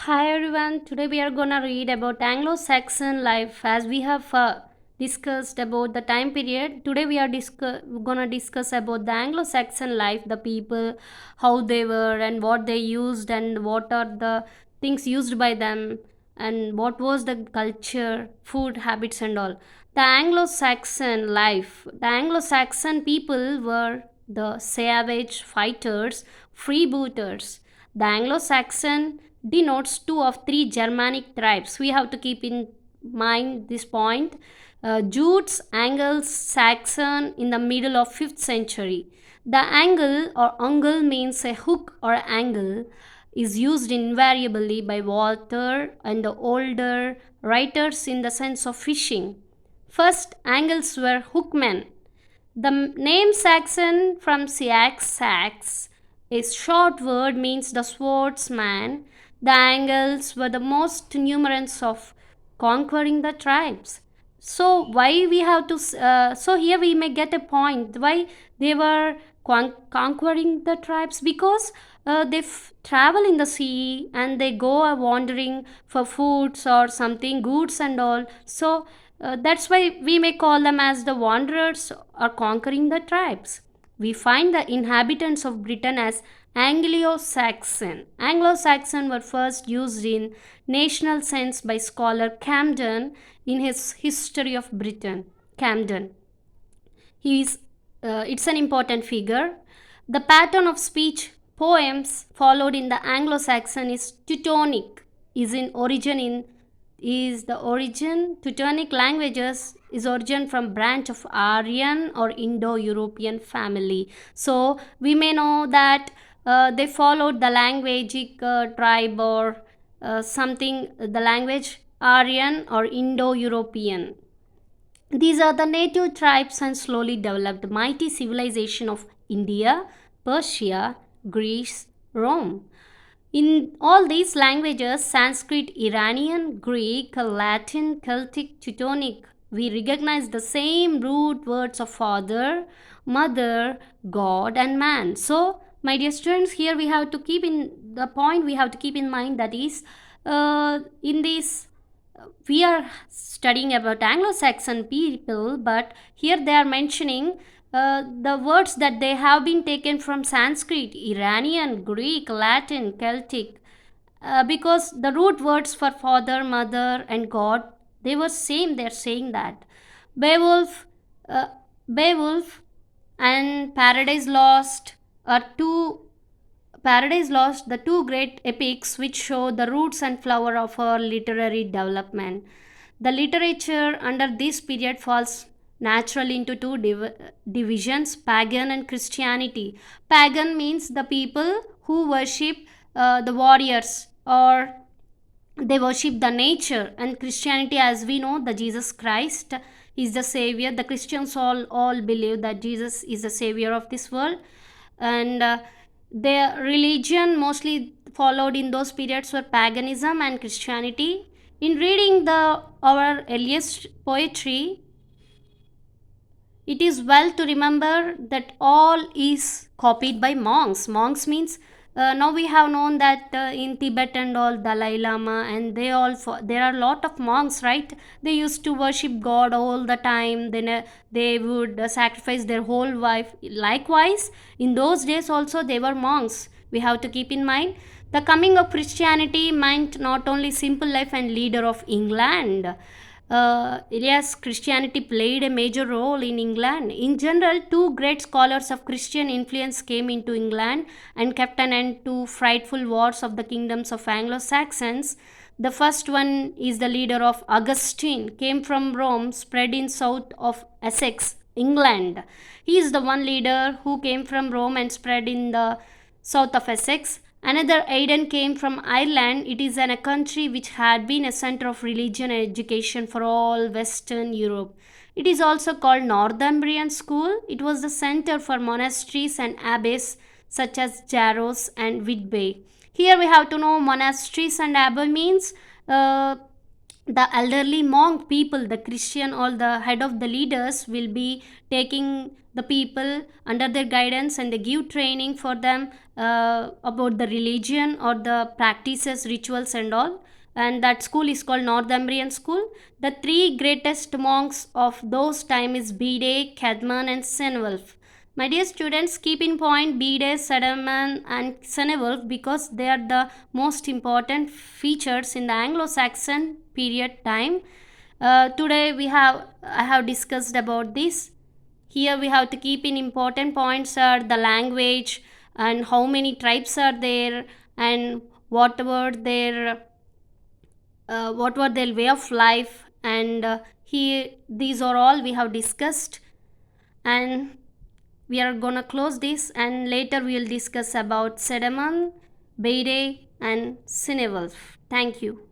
Hi everyone, today we are gonna read about Anglo-Saxon life as we have discussed about the time period. Today we are gonna discuss about the Anglo-Saxon life, the people, how they were and what they used and what are the things used by them and what was the culture, food habits and all. The Anglo-Saxon life, the Anglo-Saxon people were the savage fighters, freebooters. The Anglo-Saxon denotes two of three Germanic tribes. We have to keep in mind this point. Jutes, Angles, Saxon in the middle of 5th century. The angle or angle means a hook or angle is used invariably by Walter and the older writers in the sense of fishing. First, Angles were hookmen. The name Saxon from sax, a short word means the swordsman. The Angles were the most numerous of conquering the tribes. So why we have to? So here we may get a point why they were conquering the tribes because they travel in the sea and they go wandering for foods or something goods and all. So that's why we may call them as the wanderers or conquering the tribes. We find the inhabitants of Britain as Anglo-Saxon. Anglo-Saxon were first used in national sense by scholar Camden in his History of Britain. Camden. He is, it's an important figure. The pattern of speech poems followed in the Anglo-Saxon is Teutonic, is the origin. Teutonic languages is origin from branch of Aryan or Indo-European family. So we may know that they followed the languagic tribe or something, the language Aryan or Indo-European. These are the native tribes and slowly developed mighty civilization of India, Persia, Greece, Rome. In all these languages, Sanskrit, Iranian, Greek, Latin, Celtic, Teutonic, we recognize the same root words of father, mother, God, and man. So, my dear students, here we have to keep in the point we have to keep in mind that is, in this we are studying about Anglo-Saxon people, but here they are mentioning the words that they have been taken from Sanskrit, Iranian, Greek, Latin, Celtic, because the root words for father, mother, and God they were same. They are saying that Beowulf, uh, Beowulf, and Paradise Lost, the two great epics which show the roots and flower of our literary development. The literature under this period falls naturally into two divisions, pagan and Christianity. Pagan means the people who worship the warriors or they worship the nature, and Christianity, as we know, the Jesus Christ is the savior. The Christians all believe that Jesus is the savior of this world, and their religion mostly followed in those periods were paganism and Christianity. In reading the our earliest poetry, it is well to remember that all is copied by monks. Monks means now we have known that in Tibet and all Dalai Lama and there are a lot of monks, right? They used to worship God all the time. Then they would sacrifice their whole life. Likewise, in those days also they were monks. We have to keep in mind the coming of Christianity meant not only simple life and leader of England. Yes, Christianity played a major role in England. In general, two great scholars of Christian influence came into England and kept an end to frightful wars of the kingdoms of Anglo-Saxons. The first one is the leader of Augustine, came from Rome, spread in south of Essex, England. He is the one leader who came from Rome and spread in the south of Essex. Another Aidan came from Ireland. It is a country which had been a center of religion and education for all Western Europe. It is also called Northumbrian School. It was the center for monasteries and abbeys such as Jarrows and Whitby. Here we have to know monasteries and abbey means the elderly monk people, the Christian or the head of the leaders, will be taking the people under their guidance, and they give training for them about the religion or the practices, rituals and all. And that school is called Northumbrian school. The three greatest monks of those time is Bede, Cadman and Cenwulf. My dear students, keep in point Bede, Sedman and Cenwulf because they are the most important features in the Anglo-Saxon period time. Today I have discussed about this. Here we have to keep in important points are the language and how many tribes are there, and what were their way of life, and here these are all we have discussed. And we are gonna close this, and later we will discuss about Sedemon, Beide and Cinewolf. Thank you.